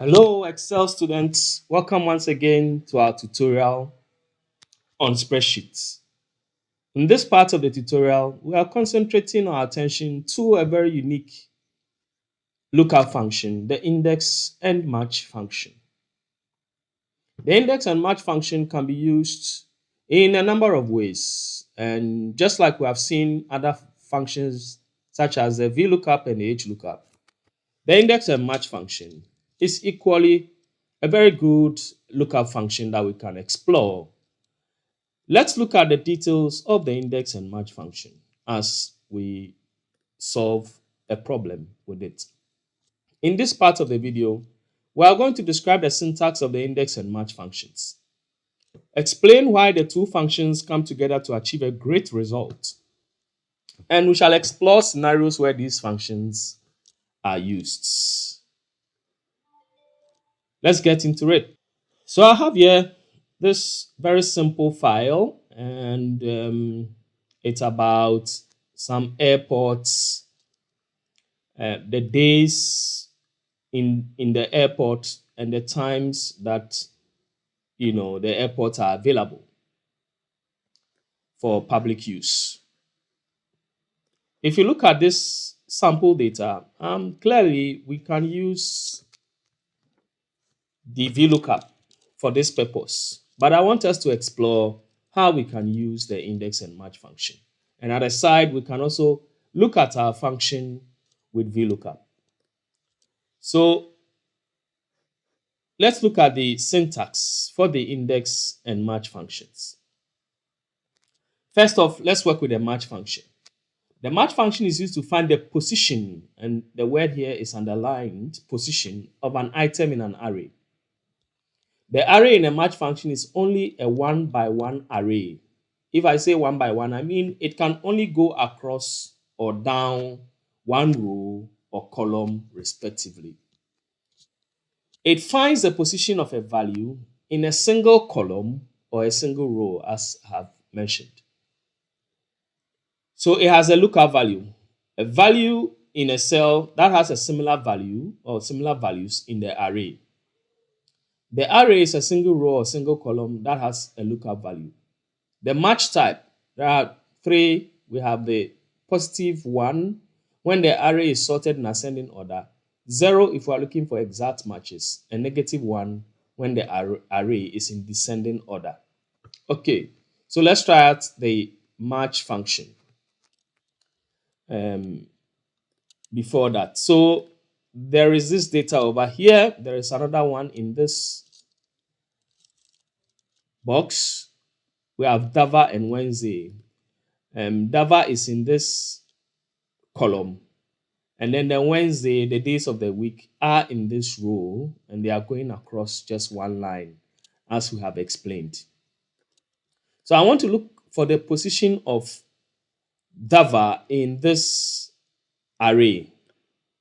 Hello, Excel students. Welcome once again to our tutorial on spreadsheets. In this part of the tutorial, we are concentrating our attention to a very unique lookup function, the index and match function. The index and match function can be used in a number of ways. And just like we have seen other functions such as the VLOOKUP and the HLOOKUP, the index and match function is equally a very good lookup function that we can explore. Let's look at the details of the index and match function as we solve a problem with it. In this part of the video, we are going to describe the syntax of the index and match functions, explain why the two functions come together to achieve a great result, and we shall explore scenarios where these functions are used. Let's get into it. So I have here this very simple file, and it's about some airports, the days in the airport and the times that the airports are available for public use. If you look at this sample data, clearly we can use the VLOOKUP for this purpose, but I want us to explore how we can use the index and match function. And at the side, we can also look at our function with VLOOKUP. So let's look at the syntax for the index and match functions. First off, let's work with the match function. The match function is used to find the position, and the word here is underlined, position of an item in an array. The array in a match function is only a one-by-one array. If I say one by one, I mean it can only go across or down one row or column respectively. It finds the position of a value in a single column or a single row, as I have mentioned. So it has a lookup value, a value in a cell that has a similar value or similar values in the array. The array is a single row or single column that has a lookup value. The match type, there are three. We have the positive 1 when the array is sorted in ascending order, 0 if we are looking for exact matches, and negative 1 when the array is in descending order. Okay, so let's try out the match function. Before that, so there is this data over here. There is another one in this box. We have Dava and Wednesday. Dava is in this column, and then the Wednesday, the days of the week, are in this row, and they are going across just one line, as we have explained. So I want to look for the position of Dava in this array,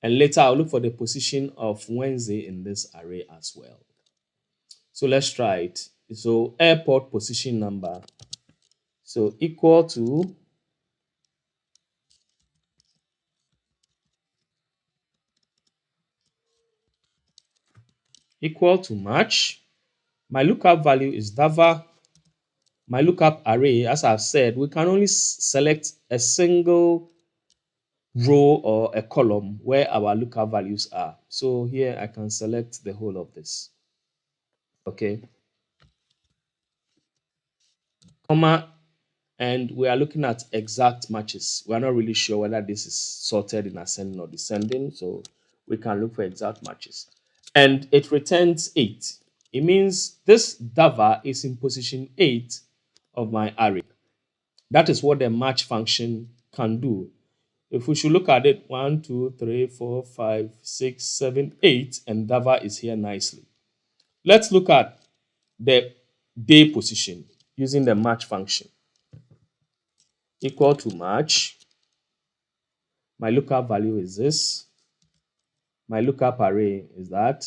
and later I'll look for the position of Wednesday in this array as well. So let's try it. So airport position number, so equal to match. My lookup value is Dava. My lookup array, as I've said, we can only select a single row or a column where our lookup values are. So here I can select the whole of this. Okay. Comma, and we are looking at exact matches. We are not really sure whether this is sorted in ascending or descending, so we can look for exact matches. And it returns 8. It means this Dava is in position 8 of my array. That is what the match function can do. If we should look at it, 1, 2, 3, 4, 5, 6, 7, 8, and Dava is here nicely. Let's look at the day position using the match function. Equal to match. My lookup value is this. My lookup array is that.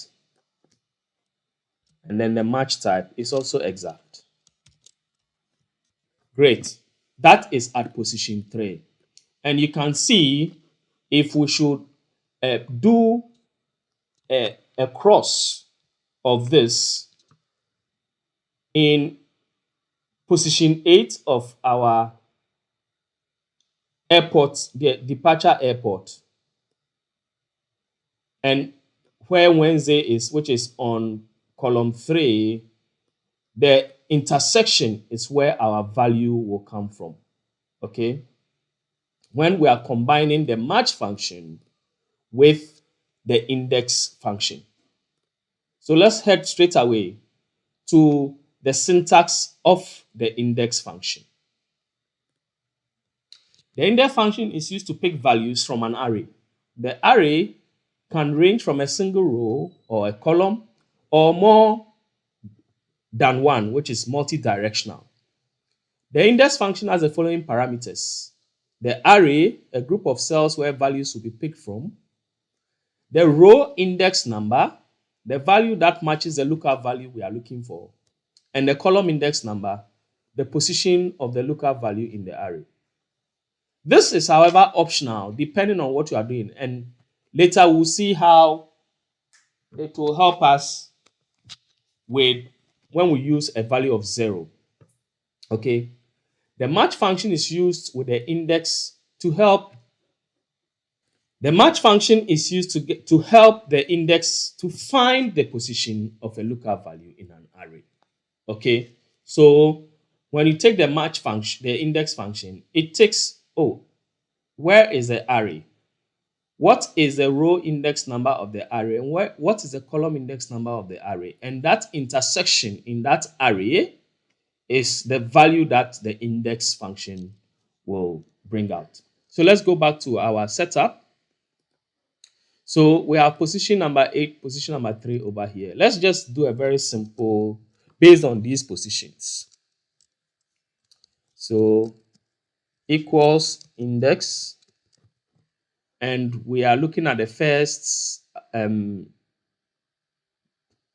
And then the match type is also exact. Great. That is at position 3. And you can see if we should do a cross of this in position 8 of our airport, the departure airport, and where Wednesday is, which is on column 3, the intersection is where our value will come from. Okay, when we are combining the match function with the index function. So let's head straight away to the syntax of the index function. The index function is used to pick values from an array. The array can range from a single row or a column or more than one, which is multi-directional. The index function has the following parameters: the array, a group of cells where values will be picked from; the row index number, the value that matches the lookup value we are looking for; and the column index number, the position of the lookup value in the array. This is, however, optional depending on what you are doing, and later we'll see how it will help us with when we use a value of 0. Okay, the match function is used with the index to help. The match function is used to help the index to find the position of a lookup value in an array. Okay, so when you take the match function, the index function, it takes, where is the array? What is the row index number of the array? And what is the column index number of the array? And that intersection in that array is the value that the index function will bring out. So let's go back to our setup. So we have position number 8, position number 3 over here. Let's just do a very simple based on these positions. So equals index, and we are looking at the first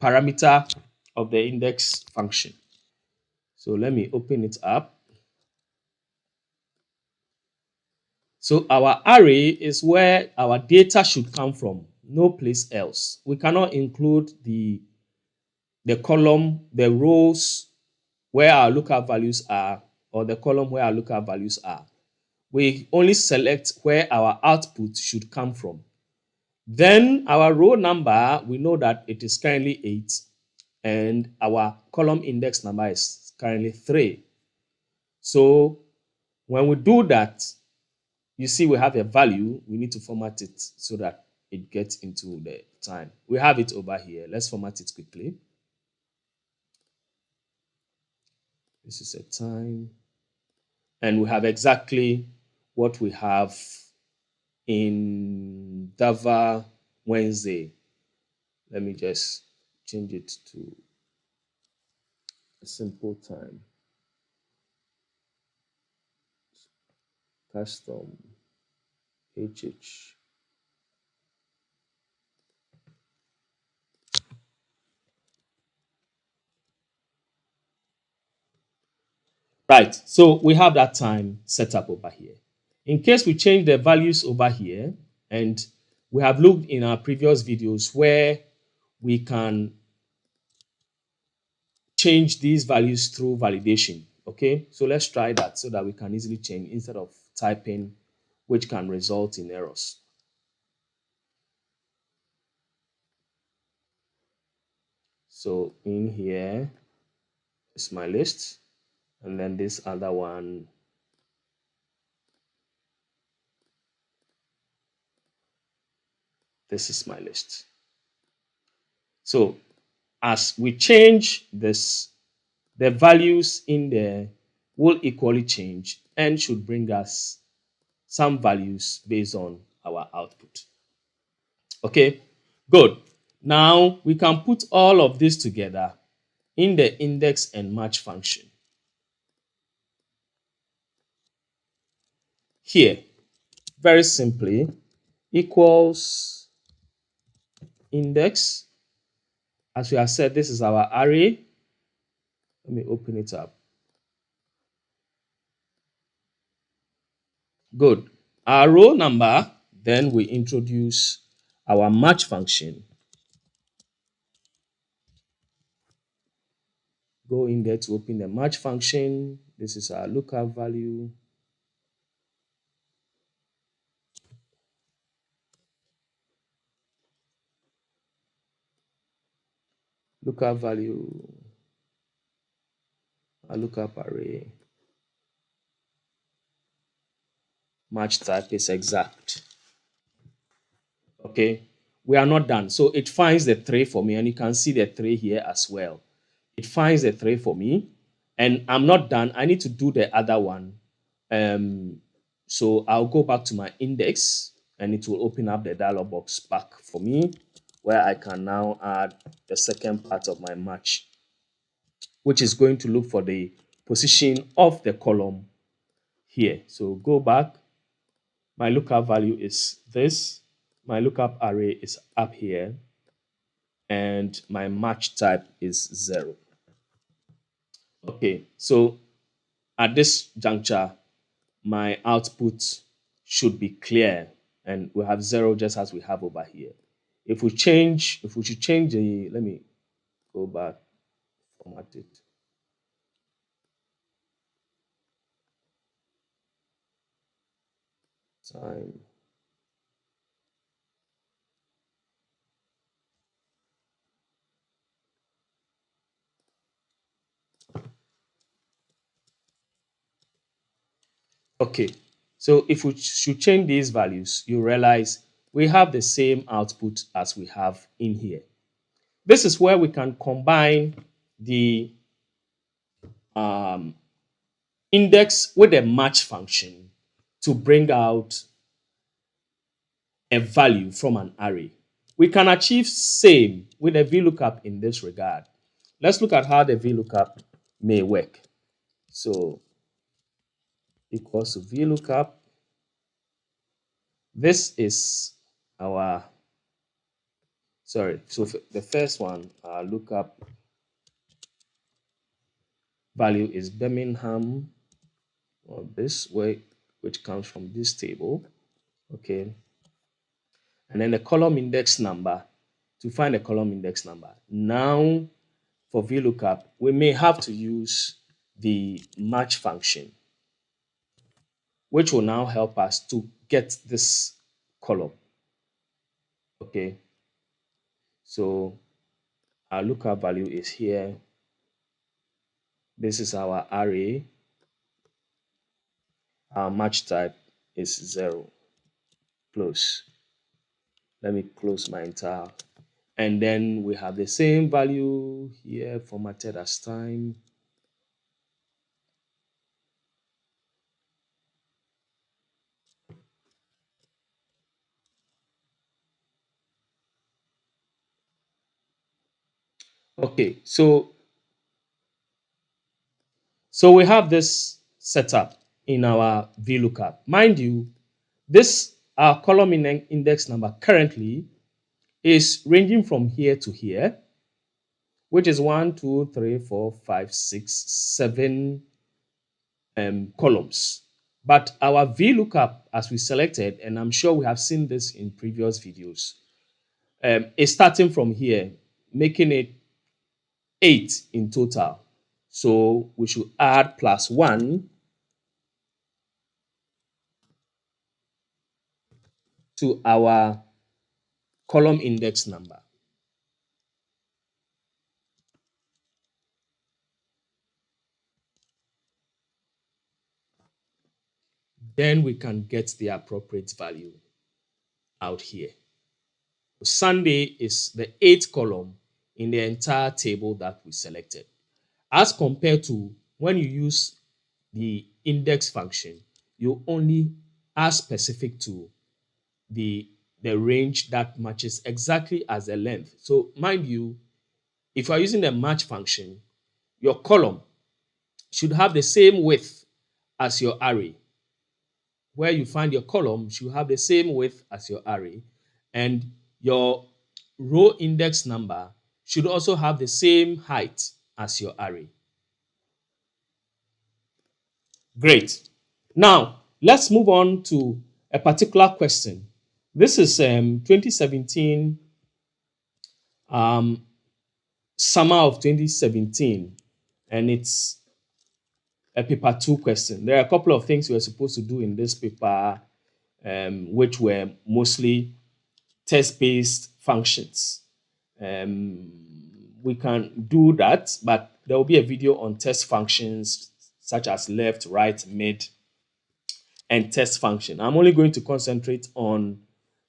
parameter of the index function. So let me open it up. So our array is where our data should come from, no place else. We cannot include the column, the rows where our lookup values are, or the column where our lookup values are. We only select where our output should come from. Then our row number, we know that it is currently 8, and our column index number is currently 3. So when we do that, you see we have a value. We need to format it so that it gets into the time. We have it over here. Let's format it quickly. This is a time. And we have exactly what we have in Dava Wednesday. Let me just change it to a simple time. Custom HH. Right, so we have that time set up over here. In case we change the values over here, and we have looked in our previous videos where we can change these values through validation. Okay, so let's try that so that we can easily change instead of typing, which can result in errors. So in here is my list, and then this other one, this is my list. So as we change this, the values in there will equally change and should bring us some values based on our output. Okay, good. Now we can put all of this together in the index and match function. Here, very simply, equals index. As we have said, this is our array. Let me open it up. Good. Our row number, then we introduce our match function. Go in there to open the match function. This is our lookup value. Lookup value, a lookup array. Match type is exact. Okay, we are not done. So it finds the 3 for me, and you can see the 3 here as well. It finds the 3 for me, and I'm not done. I need to do the other one. So I'll go back to my index, and it will open up the dialog box back for me, where I can now add the second part of my match, which is going to look for the position of the column here. So go back. My lookup value is this. My lookup array is up here, and my match type is 0. Okay, so at this juncture, my output should be clear, and we have 0 just as we have over here. If we should change the, let me go back, format it. Time. Okay, so if we should change these values, you realize we have the same output as we have in here. This is where we can combine the index with a match function to bring out a value from an array. We can achieve same with a VLOOKUP in this regard. Let's look at how the VLOOKUP may work. So equals to VLOOKUP. This is our, so the first one, our lookup value is Birmingham, or this way, which comes from this table. Okay. And then the column index number, to find the column index number. Now, for VLOOKUP, we may have to use the match function, which will now help us to get this column. Okay. So our lookup value is here. This is our array. Our match type is 0. Close. Let me close my entire. And then we have the same value here formatted as time. Okay, so we have this setup in our VLOOKUP. Mind you, this our column index number currently is ranging from here to here, which is 1, 2, 3, 4, 5, 6, 7 columns. But our VLOOKUP, as we selected, and I'm sure we have seen this in previous videos, is starting from here, making it 8 in total. So we should add +1 to our column index number. Then we can get the appropriate value out here. Sunday is the 8th column in the entire table that we selected, as compared to when you use the index function, you only are specific to the range that matches exactly as the length. So mind you, if you are using the match function, your column should have the same width as your array. Where you find your column should have the same width as your array, and your row index number should also have the same height as your array. Great. Now, let's move on to a particular question. This is 2017, summer of 2017. and it's a paper 2 question. There are a couple of things we were supposed to do in this paper, which were mostly test-based functions. We can do that, but there will be a video on test functions such as left, right, mid, and test function. I'm only going to concentrate on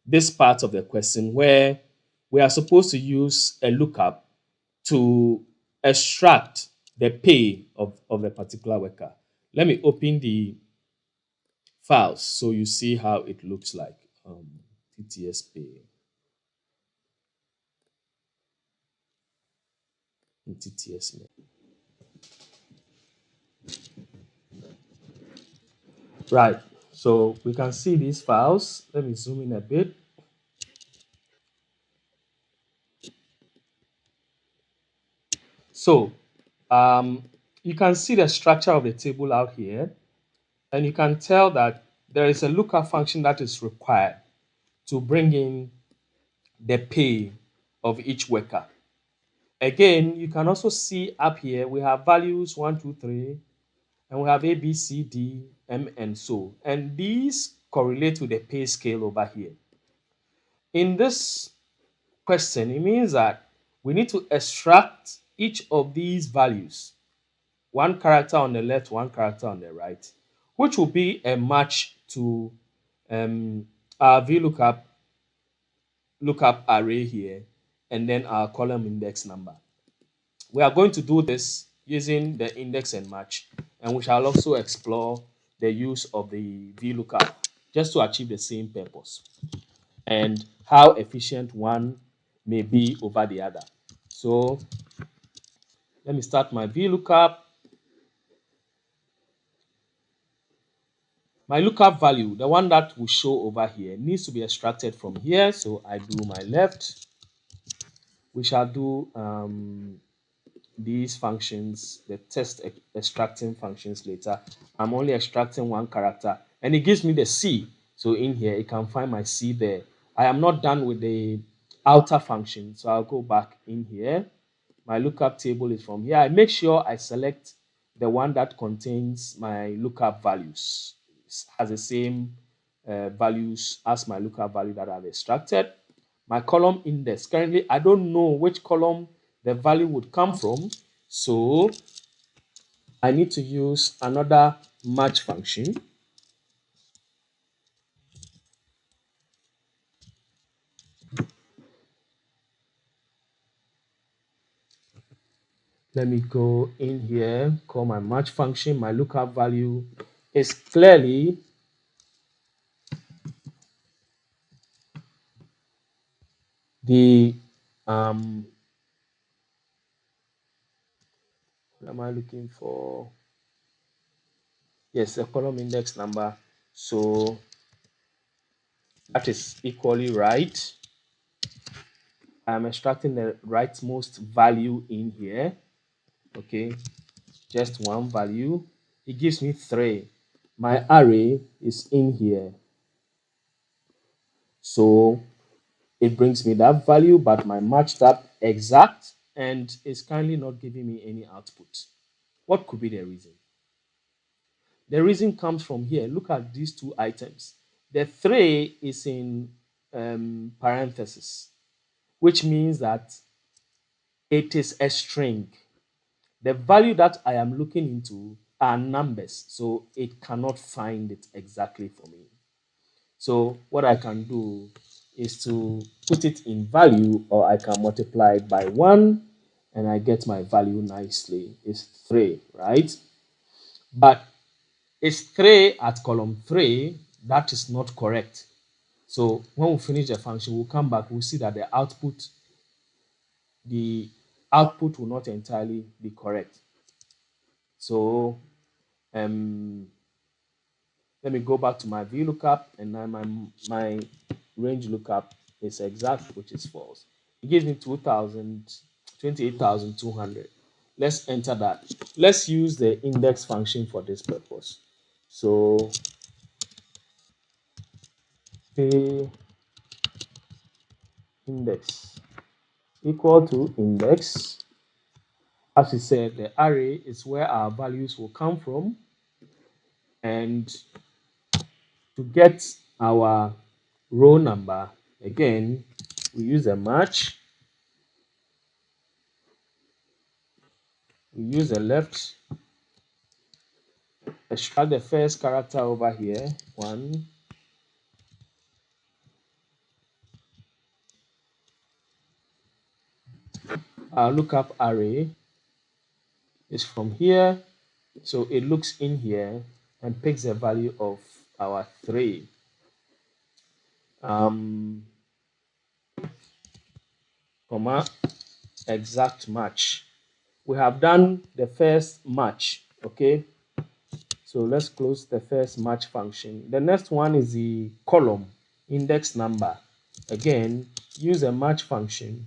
this part of the question where we are supposed to use a lookup to extract the pay of a particular worker. Let me open the files so you see how it looks like. TTS pay in TTS. Right. So we can see these files. Let me zoom in a bit. So you can see the structure of the table out here, and you can tell that there is a lookup function that is required to bring in the pay of each worker. Again, you can also see up here we have values 1, 2, 3, and we have A, B, C, D, M, and so. And these correlate with the pay scale over here. In this question, it means that we need to extract each of these values, one character on the left, one character on the right, which will be a match to our lookup array here, and then our column index number. We are going to do this using the index and match, and we shall also explore the use of the VLOOKUP just to achieve the same purpose and how efficient one may be over the other. So let me start my VLOOKUP. My lookup value, the one that will show over here, needs to be extracted from here. So I do my left. We shall do these functions, the test extracting functions later. I'm only extracting one character and it gives me the C. So in here, it can find my C there. I am not done with the outer function. So I'll go back in here. My lookup table is from here. I make sure I select the one that contains my lookup values. It has the same values as my lookup value that I've extracted. My column index. Currently, I don't know which column the value would come from. So I need to use another match function. Let me go in here, call my match function. My lookup value is clearly the what am I looking for? Yes, the column index number. So that is equally right. I'm extracting the rightmost value in here. Okay, just one value. It gives me 3. My array is in here. So it brings me that value, but my matched up exact and is currently not giving me any output. What could be the reason? The reason comes from here. Look at these two items. The 3 is in parentheses, which means that it is a string. The value that I am looking into are numbers, so it cannot find it exactly for me. So what I can do is to put it in value, or I can multiply it by 1 and I get my value nicely. It's 3, right? But it's 3 at column 3. That is not correct. So when we finish the function, we'll come back, we'll see that the output will not entirely be correct. So let me go back to my VLOOKUP, and now my range lookup is exact, which is false. It gives me 28,200. Let's enter that. Let's use the index function for this purpose. So pay index equal to index As we said, the array is where our values will come from, and to get our row number, again, we use a match, we use a left, extract the first character over here, 1. Our lookup array is from here, so it looks in here and picks the value of our 3. Comma, exact match. We have done the first match, okay? So let's close the first match function. The next one is the column index number. Again, use a match function.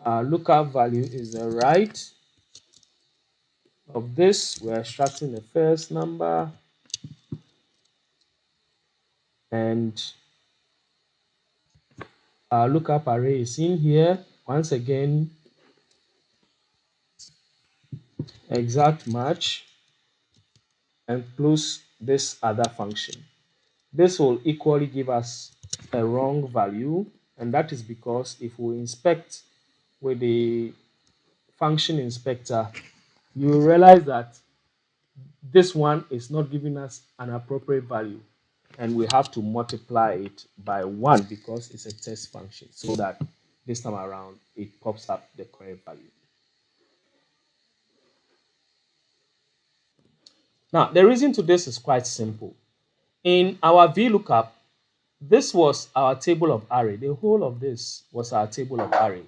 Our lookup value is the right of this. We're extracting the first number, and our lookup array is in here. Once again, exact match, and close this other function. This will equally give us a wrong value, and that is because if we inspect with the function inspector, you will realize that this one is not giving us an appropriate value, and we have to multiply it by 1 because it's a test function, so that this time around it pops up the correct value. Now, the reason to this is quite simple. In our VLOOKUP, this was our table of array. The whole of this was our table of array,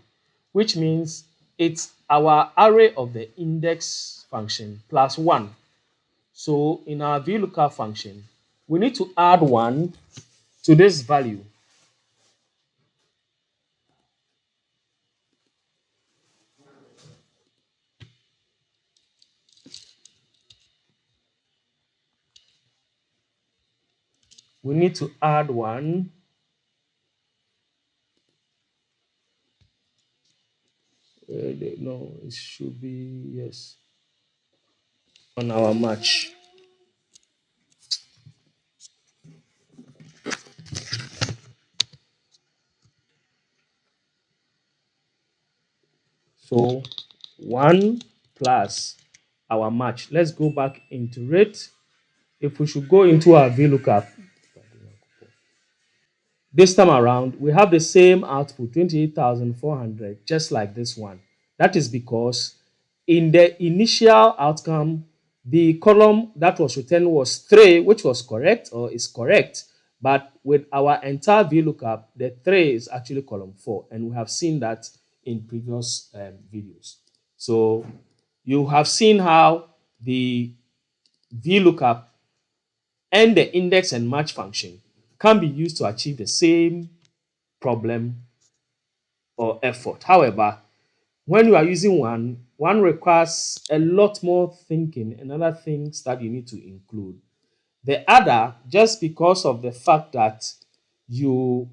which means it's our array of the index function plus 1. So in our VLOOKUP function, we need to add 1 to this value. We need to add 1 no, it should be, yes, on our match. So 1 plus our match. Let's go back into it. If we should go into our VLOOKUP, this time around, we have the same output, 28,400, just like this one. That is because in the initial outcome, the column that was returned was 3, which was correct or is correct. But with our entire VLOOKUP, the 3 is actually column 4. And we have seen that in previous videos. So you have seen how the VLOOKUP and the index and match function can be used to achieve the same problem or effort. However, when you are using one requires a lot more thinking and other things that you need to include. The other, just because of the fact that you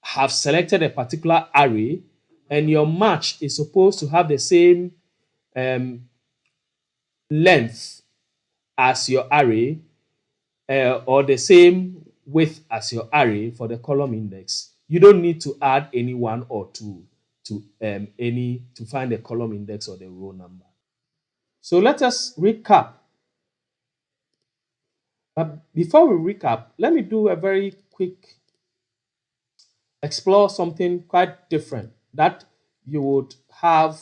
have selected a particular array and your match is supposed to have the same length as your array, or the same width as your array for the column index, you don't need to add any 1 or 2 to to find the column index or the row number. So let us recap. But before we recap, let me do a very quick explore something quite different that you would have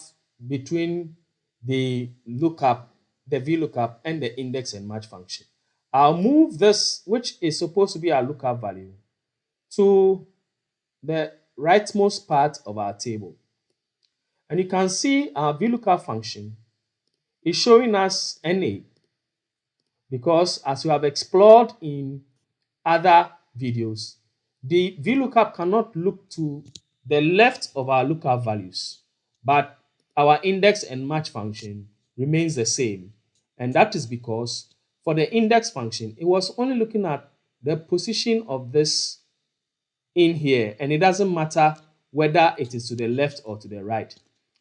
between the lookup, the VLOOKUP, and the index and match function. I'll move this, which is supposed to be our lookup value, to the rightmost part of our table. And you can see our VLOOKUP function is showing us NA because, as we have explored in other videos, the VLOOKUP cannot look to the left of our lookup values, but our index and match function remains the same. And that is because for the index function, it was only looking at the position of this in here, and it doesn't matter whether it is to the left or to the right.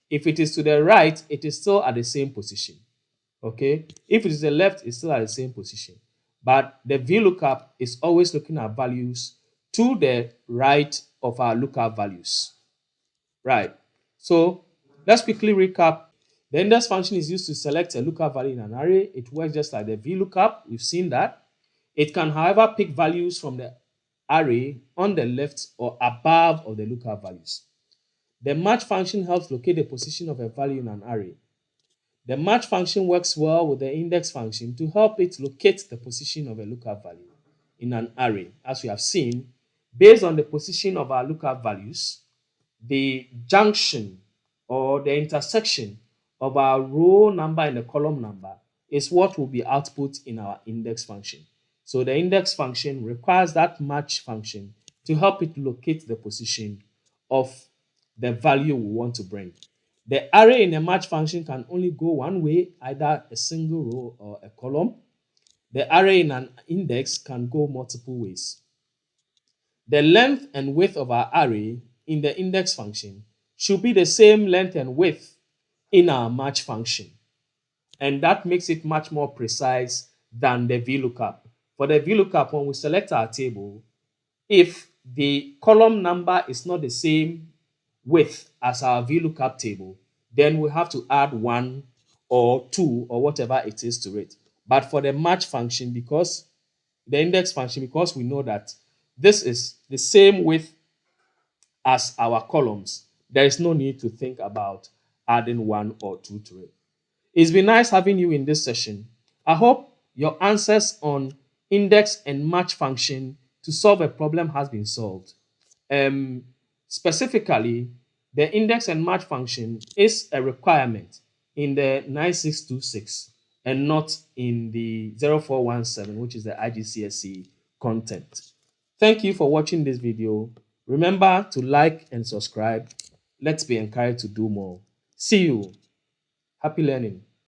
If it is to the right, it is still at the same position. Okay, if it is the left, it's still at the same position. But the VLOOKUP is always looking at values to the right of our lookup values. Right. So let's quickly recap. The index function is used to select a lookup value in an array. It works just like the VLOOKUP. We've seen that. It can, however, pick values from the array on the left or above of the lookup values. The match function helps locate the position of a value in an array. The match function works well with the index function to help it locate the position of a lookup value in an array. As we have seen, based on the position of our lookup values, the junction or the intersection of our row number and the column number is what will be output in our index function. So the index function requires that match function to help it locate the position of the value we want to bring. The array in a match function can only go one way, either a single row or a column. The array in an index can go multiple ways. The length and width of our array in the index function should be the same length and width in our match function. And that makes it much more precise than the VLOOKUP. For the VLOOKUP, when we select our table, if the column number is not the same width as our VLOOKUP table, then we have to add 1 or 2 or whatever it is to it. But for the match function, because the index function, because we know that this is the same width as our columns, there is no need to think about adding 1 or 2 to it. It's been nice having you in this session. I hope your answers on index and match function to solve a problem has been solved. Specifically, the index and match function is a requirement in the 9626 and not in the 0417, which is the IGCSE content. Thank you for watching this video. Remember to like and subscribe. Let's be encouraged to do more. See you. Happy learning.